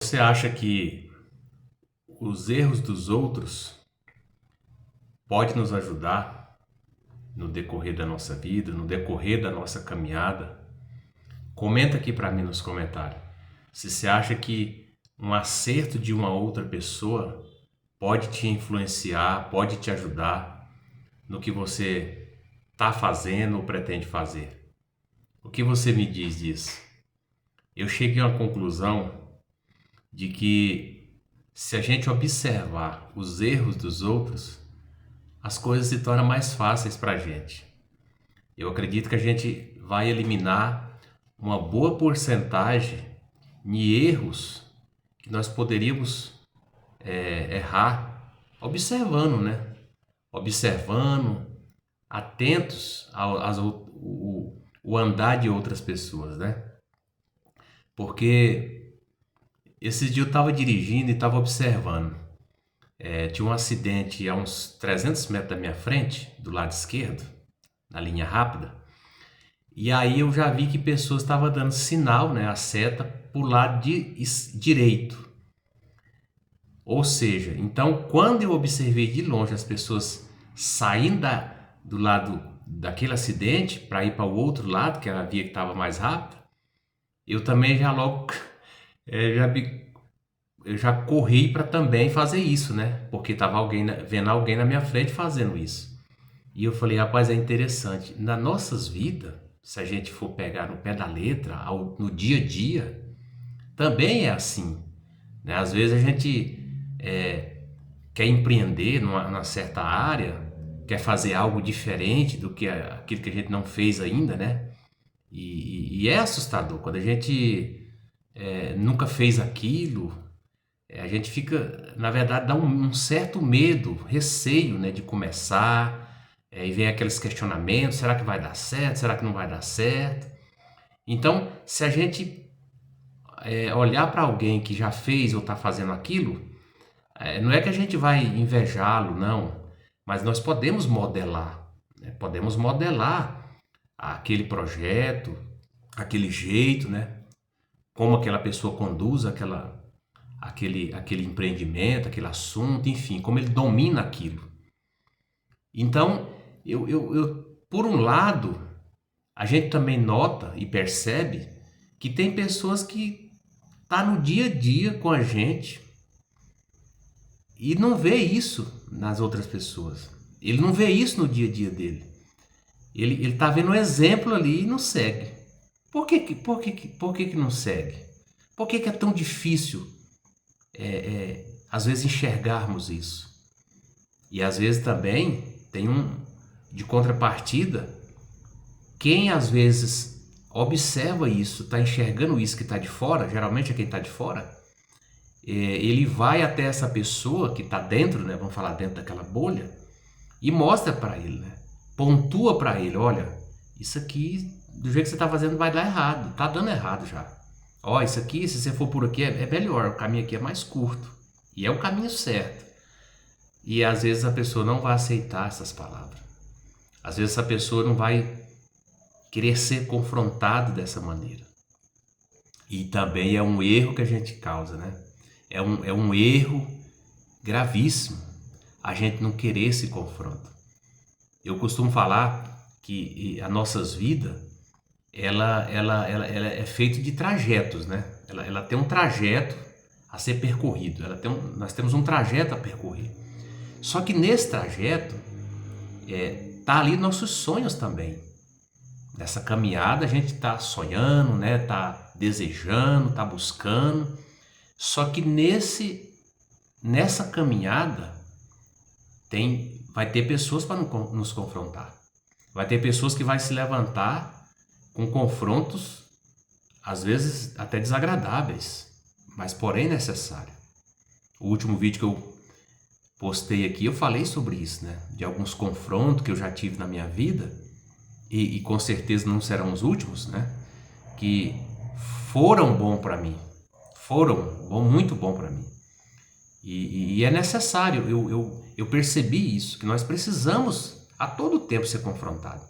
Você acha que os erros dos outros podem nos ajudar no decorrer da nossa vida, no decorrer da nossa caminhada? Comenta aqui para mim nos comentários. Se você acha que um acerto de uma outra pessoa pode te influenciar, pode te ajudar no que você está fazendo ou pretende fazer. O que você me diz disso? Eu cheguei a uma conclusão de que se a gente observar os erros dos outros, as coisas se tornam mais fáceis para a gente. Eu acredito que a gente vai eliminar uma boa porcentagem de erros que nós poderíamos errar observando, né? Observando, atentos o andar de outras pessoas, né? Porque esses dias eu estava dirigindo e estava observando. Tinha um acidente a uns 300 metros da minha frente, do lado esquerdo, na linha rápida. E aí eu já vi que pessoas estavam dando sinal, né, a seta, para o lado direito. Ou seja, então quando eu observei de longe as pessoas saindo do lado daquele acidente para ir para o outro lado, que era a via que estava mais rápida, eu também já logo eu já corri para também fazer isso, né? Porque estava vendo alguém na minha frente fazendo isso. E eu falei, rapaz, é interessante. Nas nossas vidas, se a gente for pegar no pé da letra, no dia a dia, também é assim, né? Às vezes a gente quer empreender numa certa área, quer fazer algo diferente do que aquilo que a gente não fez ainda, né? E é assustador quando a gente nunca fez aquilo. A gente fica, na verdade, dá um certo medo, receio, né, de começar, e vem aqueles questionamentos: será que vai dar certo? Será que não vai dar certo? Então, se a gente olhar para alguém que já fez ou está fazendo aquilo, não é que a gente vai invejá-lo, não, mas nós podemos modelar, né? Podemos modelar aquele projeto, aquele jeito, né? Como aquela pessoa conduz aquele empreendimento, aquele assunto, enfim, como ele domina aquilo. Então, por um lado, a gente também nota e percebe que tem pessoas que tá no dia a dia com a gente e não vê isso nas outras pessoas. Ele não vê isso no dia a dia dele. Ele tá vendo um exemplo ali e não segue. Por que que não segue? Por que que é tão difícil, às vezes, enxergarmos isso? E às vezes também tem de contrapartida, quem às vezes observa isso, está enxergando isso que está de fora, geralmente é quem está de fora, ele vai até essa pessoa que está dentro, né, vamos falar dentro daquela bolha, e mostra para ele, né, pontua para ele: olha, isso aqui, do jeito que você está fazendo, vai dar errado, está dando errado já. Ó, isso aqui, se você for por aqui, é melhor, o caminho aqui é mais curto, e é o caminho certo. E às vezes a pessoa não vai aceitar essas palavras. Às vezes essa pessoa não vai querer ser confrontado dessa maneira. E também é um erro que a gente causa, né? É um erro gravíssimo a gente não querer esse confronto. Eu costumo falar que as nossas vidas, ela é feita de trajetos, né? Ela tem um trajeto a ser percorrido. Nós temos um trajeto a percorrer. Só que nesse trajeto tá ali nossos sonhos também. Nessa caminhada a gente tá sonhando, né? Tá desejando, tá buscando. Só que nessa caminhada vai ter pessoas para nos confrontar. Vai ter pessoas que vai se levantar com confrontos, às vezes até desagradáveis, mas porém necessários. O último vídeo que eu postei aqui, eu falei sobre isso, né? De alguns confrontos que eu já tive na minha vida, e com certeza não serão os últimos, né? Que foram bom para mim, muito bom para mim. E é necessário, eu percebi isso, que nós precisamos a todo tempo ser confrontados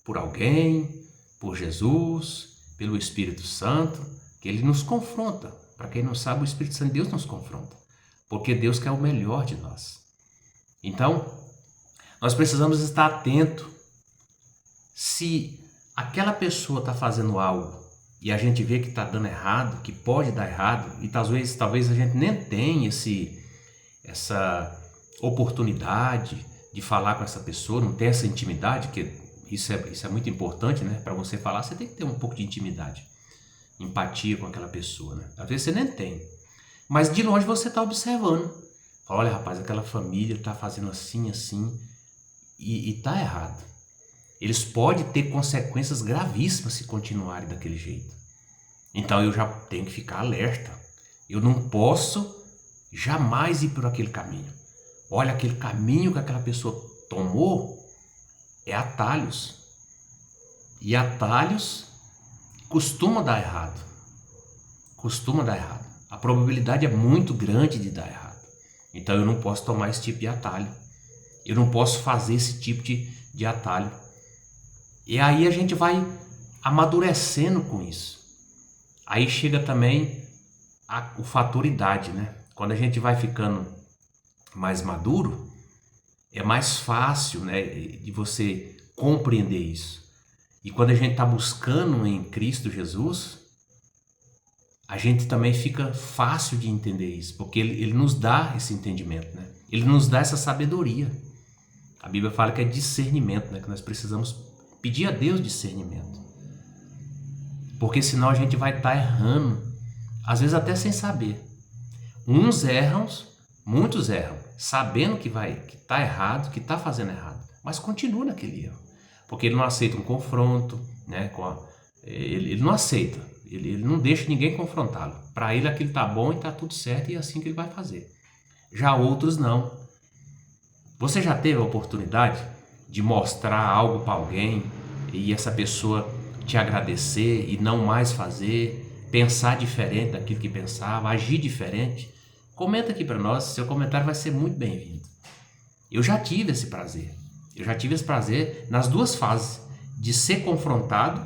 por alguém, por Jesus, pelo Espírito Santo, que ele nos confronta. Para quem não sabe, o Espírito Santo de Deus nos confronta, porque Deus quer o melhor de nós. Então, nós precisamos estar atento se aquela pessoa está fazendo algo e a gente vê que está dando errado, que pode dar errado, e talvez a gente nem tenha essa oportunidade de falar com essa pessoa, não tem essa intimidade, que isso é muito importante, né? Para você falar, você tem que ter um pouco de intimidade, empatia com aquela pessoa, né? Às vezes você nem tem, mas de longe você está observando. Fala, olha, rapaz, aquela família está fazendo assim, assim, e está errado. Eles podem ter consequências gravíssimas se continuarem daquele jeito. Então eu já tenho que ficar alerta. Eu não posso jamais ir por aquele caminho. Olha, aquele caminho que aquela pessoa tomou é atalhos. E atalhos costuma dar errado. Costuma dar errado. A probabilidade é muito grande de dar errado. Então eu não posso tomar esse tipo de atalho. Eu não posso fazer esse tipo de atalho. E aí a gente vai amadurecendo com isso. Aí chega também o fator idade, né? Quando a gente vai ficando mais maduro, é mais fácil, né, de você compreender isso. E quando a gente está buscando em Cristo Jesus, a gente também fica fácil de entender isso, porque ele nos dá esse entendimento, né? Ele nos dá essa sabedoria. A Bíblia fala que é discernimento, né? Que nós precisamos pedir a Deus discernimento. Porque senão a gente vai estar errando, às vezes até sem saber. Uns erram, muitos erram, sabendo que está errado, que está fazendo errado, mas continua naquele erro, porque ele não aceita um confronto, né? Ele não aceita, ele não deixa ninguém confrontá-lo. Para ele aquilo está bom e está tudo certo, e é assim que ele vai fazer. Já outros não. Você já teve a oportunidade de mostrar algo para alguém e essa pessoa te agradecer e não mais fazer, pensar diferente daquilo que pensava, agir diferente? Comenta aqui para nós, seu comentário vai ser muito bem-vindo. Eu já tive esse prazer. Eu já tive esse prazer nas duas fases, de ser confrontado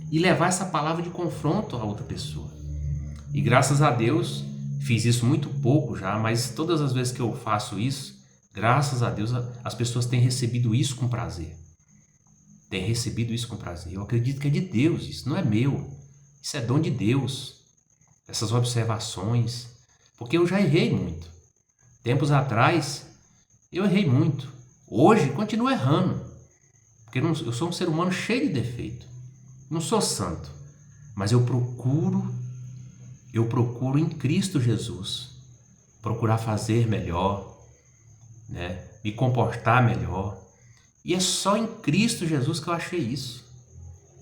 e levar essa palavra de confronto a outra pessoa. E graças a Deus, fiz isso muito pouco já, mas todas as vezes que eu faço isso, graças a Deus, as pessoas têm recebido isso com prazer. Têm recebido isso com prazer. Eu acredito que é de Deus, isso não é meu. Isso é dom de Deus. Essas observações. Porque eu já errei muito. Tempos atrás, eu errei muito. Hoje, continuo errando. Porque eu sou um ser humano cheio de defeito. Não sou santo. Mas eu procuro em Cristo Jesus, procurar fazer melhor, né? Me comportar melhor. E é só em Cristo Jesus que eu achei isso.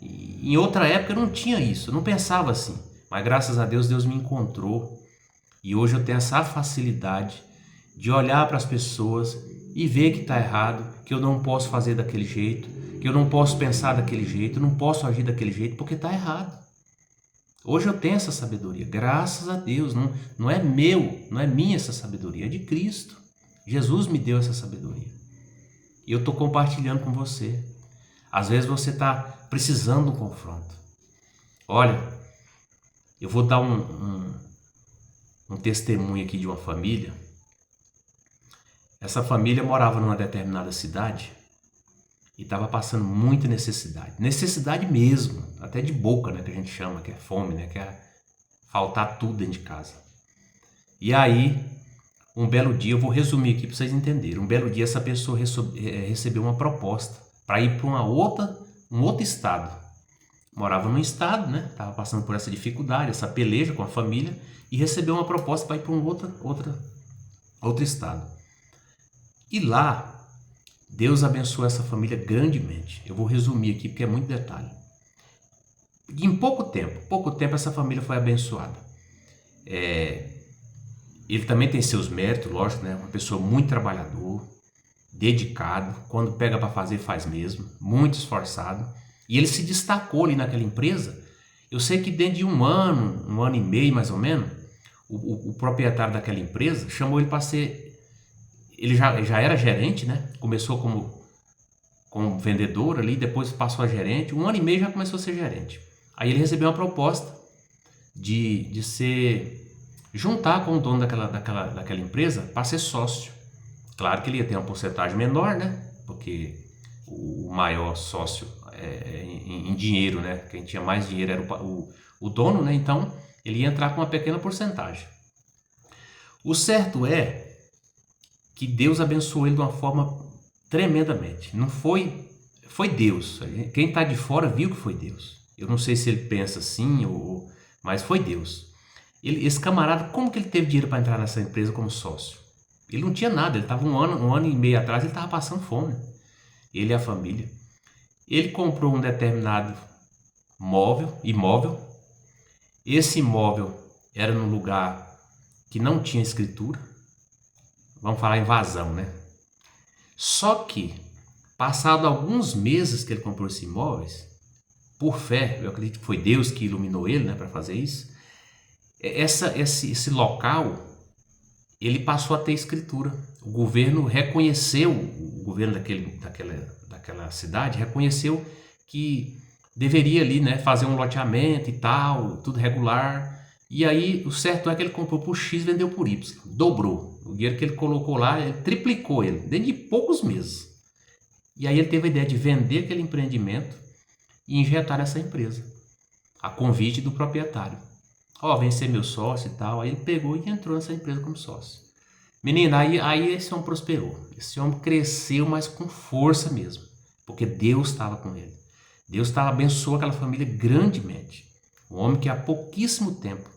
E em outra época eu não tinha isso, eu não pensava assim. Mas graças a Deus, Deus me encontrou. E hoje eu tenho essa facilidade de olhar para as pessoas e ver que está errado, que eu não posso fazer daquele jeito, que eu não posso pensar daquele jeito, não posso agir daquele jeito porque está errado. Hoje eu tenho essa sabedoria, graças a Deus. Não é não é minha essa sabedoria, é de Cristo. Jesus me deu essa sabedoria. E eu estou compartilhando com você. Às vezes você está precisando de um confronto. Olha, eu vou dar um testemunho aqui de uma família. Essa família morava numa determinada cidade e estava passando muita necessidade. Necessidade mesmo, até de boca, né, que a gente chama, que é fome, né, que é faltar tudo dentro de casa. E aí, um belo dia, eu vou resumir aqui para vocês entenderem. Um belo dia essa pessoa recebeu uma proposta para ir para um outro estado. Morava num estado, né? Estava passando por essa dificuldade, essa peleja com a família, e recebeu uma proposta para ir para um outro estado. E lá, Deus abençoou essa família grandemente. Eu vou resumir aqui porque é muito detalhe. E em pouco tempo essa família foi abençoada. Ele também tem seus méritos, lógico, né? Uma pessoa muito trabalhador, dedicado, quando pega para fazer, faz mesmo, muito esforçado. E ele se destacou ali naquela empresa. Eu sei que dentro de um ano e meio mais ou menos, o proprietário daquela empresa chamou ele para ser... Ele já era gerente, né? Começou como vendedor ali, depois passou a gerente. 1 ano e meio já começou a ser gerente. Aí ele recebeu uma proposta de ser juntar com o dono daquela empresa para ser sócio. Claro que ele ia ter uma porcentagem menor, né? Porque o maior sócio em dinheiro, né? Quem tinha mais dinheiro era o dono, né? Então ele ia entrar com uma pequena porcentagem. O certo é que Deus abençoou ele de uma forma tremendamente. Não foi Deus. Quem está de fora viu que foi Deus. Eu não sei se ele pensa assim, mas foi Deus. Esse camarada, como que ele teve dinheiro para entrar nessa empresa como sócio? Ele não tinha nada, ele estava um ano e meio atrás, ele estava passando fome. Ele e a família. Ele comprou um determinado imóvel. Esse imóvel era num lugar que não tinha escritura. Vamos falar em vazão, né? Só que, passado alguns meses que ele comprou esses imóveis, por fé, eu acredito que foi Deus que iluminou ele, né, para fazer isso. Esse local, ele passou a ter escritura. O governo reconheceu, o governo daquela cidade reconheceu que deveria ali, né, fazer um loteamento e tal, tudo regular. E aí o certo é que ele comprou por X e vendeu por Y, dobrou. O dinheiro que ele colocou lá, ele triplicou ele, dentro de poucos meses. E aí ele teve a ideia de vender aquele empreendimento e injetar nessa empresa, a convite do proprietário. Vem ser meu sócio e tal. Aí ele pegou e entrou nessa empresa como sócio. Menina, aí esse homem prosperou. Esse homem cresceu, mas com força mesmo. Porque Deus estava com ele. Deus abençoou aquela família grandemente. Um homem que há pouquíssimo tempo.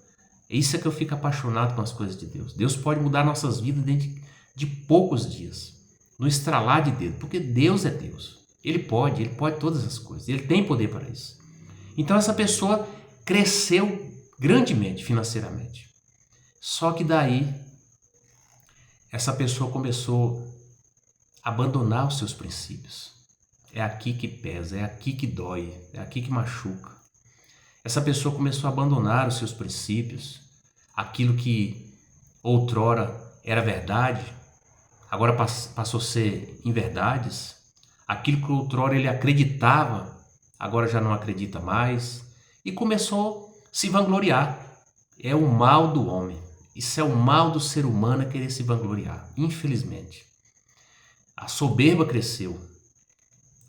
Isso é que eu fico apaixonado com as coisas de Deus. Deus pode mudar nossas vidas dentro de poucos dias. No estralar de dedo. Porque Deus é Deus. Ele pode todas as coisas. Ele tem poder para isso. Então essa pessoa cresceu grandemente financeiramente. Só que daí essa pessoa começou a abandonar os seus princípios. É aqui que pesa, é aqui que dói, é aqui que machuca. Essa pessoa começou a abandonar os seus princípios, aquilo que outrora era verdade, agora passou a ser inverdades. Aquilo que outrora ele acreditava, agora já não acredita mais. E começou a se vangloriar. É o mal do homem. Isso é o mal do ser humano, querer se vangloriar, infelizmente. A soberba cresceu.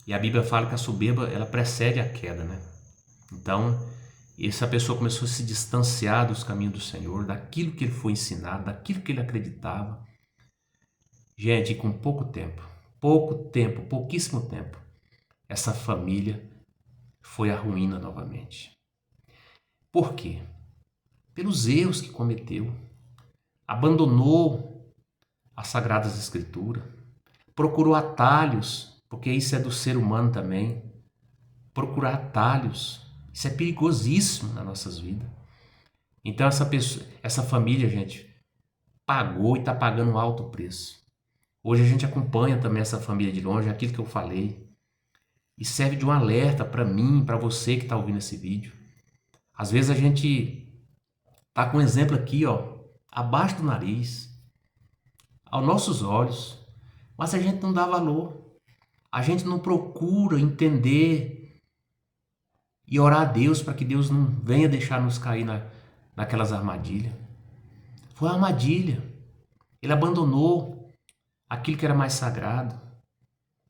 E a Bíblia fala que a soberba ela precede a queda, né? Então, essa pessoa começou a se distanciar dos caminhos do Senhor, daquilo que ele foi ensinado, daquilo que ele acreditava. Gente, com pouquíssimo tempo, essa família foi à ruína novamente. Por quê? Pelos erros que cometeu. Abandonou as Sagradas Escrituras. Procurou atalhos, porque isso é do ser humano também. Procurar atalhos. Isso é perigosíssimo nas nossas vidas. Então essa família, gente, pagou e está pagando um alto preço. Hoje a gente acompanha também essa família de longe, aquilo que eu falei. E serve de um alerta para mim, para você que está ouvindo esse vídeo. Às vezes a gente tá com um exemplo aqui, abaixo do nariz, aos nossos olhos, mas a gente não dá valor. A gente não procura entender e orar a Deus para que Deus não venha deixar nos cair naquelas armadilhas. Foi uma armadilha. Ele abandonou aquilo que era mais sagrado.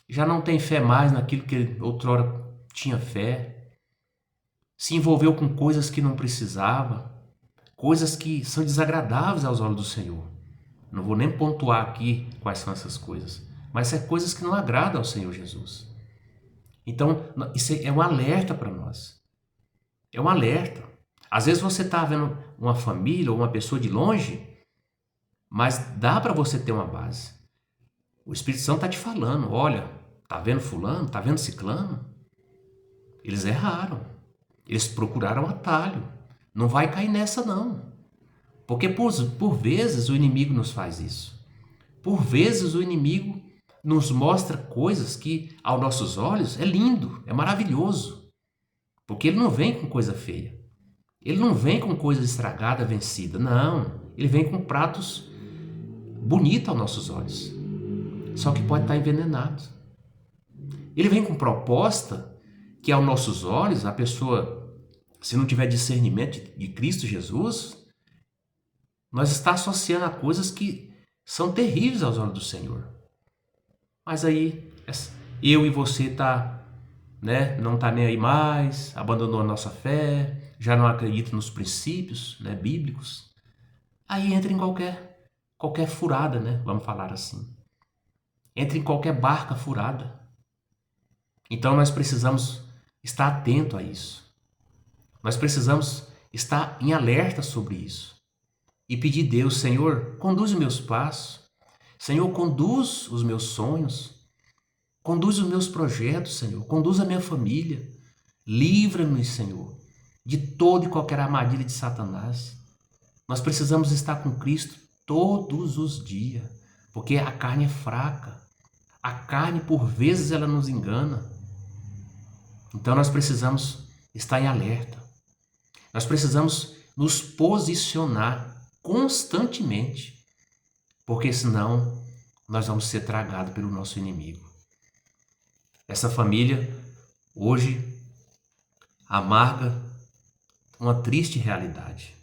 Já não tem fé mais naquilo que outrora tinha fé. Se envolveu com coisas que não precisava. Coisas que são desagradáveis aos olhos do Senhor. Não vou nem pontuar aqui quais são essas coisas. Mas são coisas que não agradam ao Senhor Jesus. Então, isso é um alerta para nós. É um alerta. Às vezes você está vendo uma família ou uma pessoa de longe, mas dá para você ter uma base. O Espírito Santo está te falando, olha, tá vendo fulano, tá vendo ciclano? Eles erraram. Eles procuraram atalho. Não vai cair nessa não. Porque por vezes o inimigo nos faz isso. Por vezes o inimigo nos mostra coisas que aos nossos olhos é lindo, é maravilhoso. Porque ele não vem com coisa feia. Ele não vem com coisa estragada, vencida. Não, ele vem com pratos bonitos aos nossos olhos. Só que pode estar envenenado. Ele vem com proposta que aos nossos olhos, a pessoa, se não tiver discernimento de Cristo Jesus, Nós está associando a coisas que são terríveis aos olhos do Senhor. Mas aí eu e você né, não tá nem aí mais, abandonou a nossa fé, já não acredita nos princípios, né, bíblicos. Aí entra em qualquer furada, né, vamos falar assim. Entra em qualquer barca furada. Então nós precisamos estar atento a isso. Nós precisamos estar em alerta sobre isso. E pedir a Deus, Senhor, conduz os meus passos. Senhor, conduz os meus sonhos. Conduz os meus projetos, Senhor. Conduz a minha família. Livra-nos, Senhor, de toda e qualquer armadilha de Satanás. Nós precisamos estar com Cristo todos os dias, porque a carne é fraca. A carne, por vezes, ela nos engana. Então nós precisamos estar em alerta. Nós precisamos nos posicionar constantemente, porque senão nós vamos ser tragados pelo nosso inimigo. Essa família hoje amarga uma triste realidade.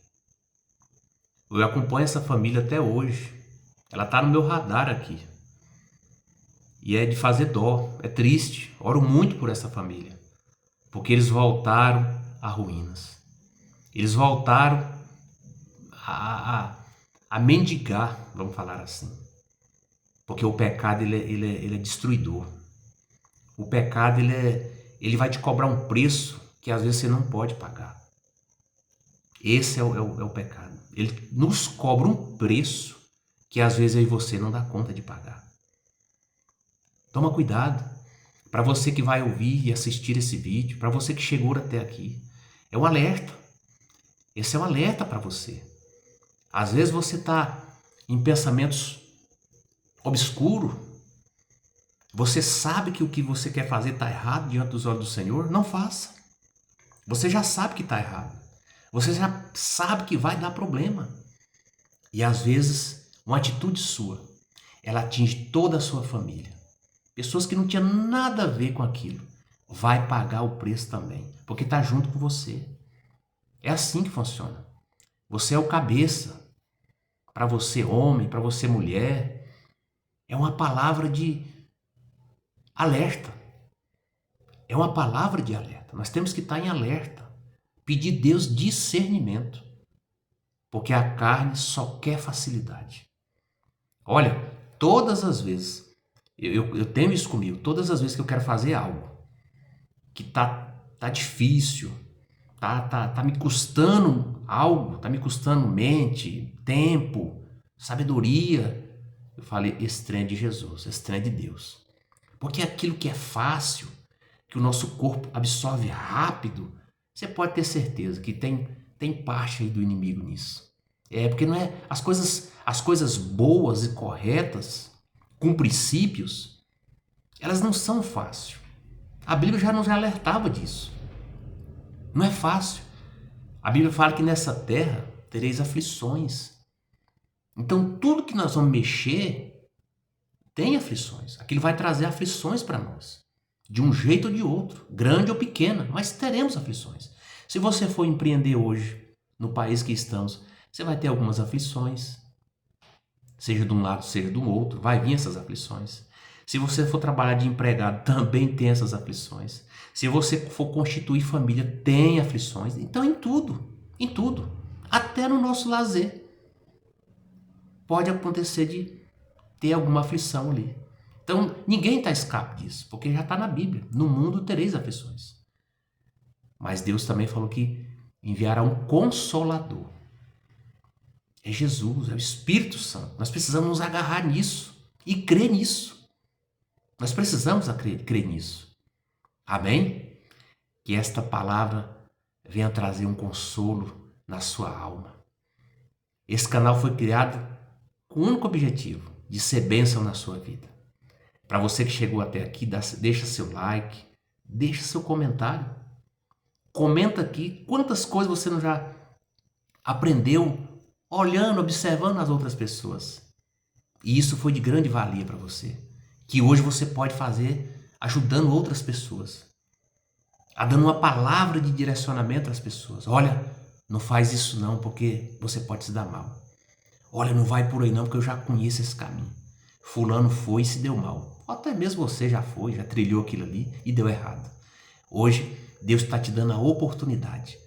Eu acompanho essa família até hoje. Ela está no meu radar aqui. E é de fazer dó, é triste. Oro muito por essa família, porque eles voltaram a ruínas. Eles voltaram a mendigar, vamos falar assim. Porque o pecado ele é destruidor. O pecado ele vai te cobrar um preço que às vezes você não pode pagar. Esse é o pecado. Ele nos cobra um preço que às vezes eu e você não dá conta de pagar. Toma cuidado. Para você que vai ouvir e assistir esse vídeo, para você que chegou até aqui, é um alerta. Esse é um alerta para você. Às vezes você está em pensamentos obscuros. Você sabe que o que você quer fazer está errado diante dos olhos do Senhor. Não faça. Você já sabe que está errado. Você já sabe que vai dar problema. E às vezes, uma atitude sua, ela atinge toda a sua família. Pessoas que não tinham nada a ver com aquilo, vai pagar o preço também, porque está junto com você. É assim que funciona. Você é o cabeça. Para você, homem, para você, mulher, é uma palavra de alerta. É uma palavra de alerta. Nós temos que estar em alerta. Pedir a Deus discernimento. Porque a carne só quer facilidade. Olha, todas as vezes, eu tenho isso comigo, todas as vezes que eu quero fazer algo que tá difícil, tá me custando algo, tá me custando mente, tempo, sabedoria, eu falei, esse trem é de Jesus, esse trem é de Deus. Porque aquilo que é fácil, que o nosso corpo absorve rápido, você pode ter certeza que tem parte aí do inimigo nisso. Porque não é as coisas boas e corretas, com princípios, elas não são fáceis. A Bíblia já nos alertava disso. Não é fácil. A Bíblia fala que nessa terra tereis aflições. Então tudo que nós vamos mexer tem aflições. Aquilo vai trazer aflições para nós. De um jeito ou de outro, grande ou pequena, mas teremos aflições. Se você for empreender hoje, no país que estamos, você vai ter algumas aflições. Seja de um lado, seja do outro, vai vir essas aflições. Se você for trabalhar de empregado, também tem essas aflições. Se você for constituir família, tem aflições. Então, em tudo, até no nosso lazer, pode acontecer de ter alguma aflição ali. Então, ninguém está escape disso, porque já está na Bíblia. No mundo tereis aflições. Mas Deus também falou que enviará um Consolador. É Jesus, é o Espírito Santo. Nós precisamos nos agarrar nisso e crer nisso. Nós precisamos crer nisso. Amém? Que esta palavra venha trazer um consolo na sua alma. Esse canal foi criado com o único objetivo de ser bênção na sua vida. Para você que chegou até aqui, deixa seu like, deixa seu comentário. Comenta aqui quantas coisas você não já aprendeu olhando, observando as outras pessoas. E isso foi de grande valia para você. Que hoje você pode fazer ajudando outras pessoas. Dando uma palavra de direcionamento às pessoas. Olha, não faz isso não, porque você pode se dar mal. Olha, não vai por aí não, porque eu já conheço esse caminho. Fulano foi e se deu mal. Ou até mesmo você já foi, já trilhou aquilo ali e deu errado. Hoje, Deus está te dando a oportunidade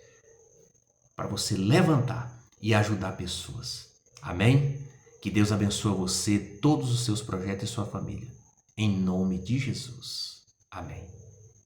para você levantar e ajudar pessoas. Amém? Que Deus abençoe você, todos os seus projetos e sua família. Em nome de Jesus. Amém.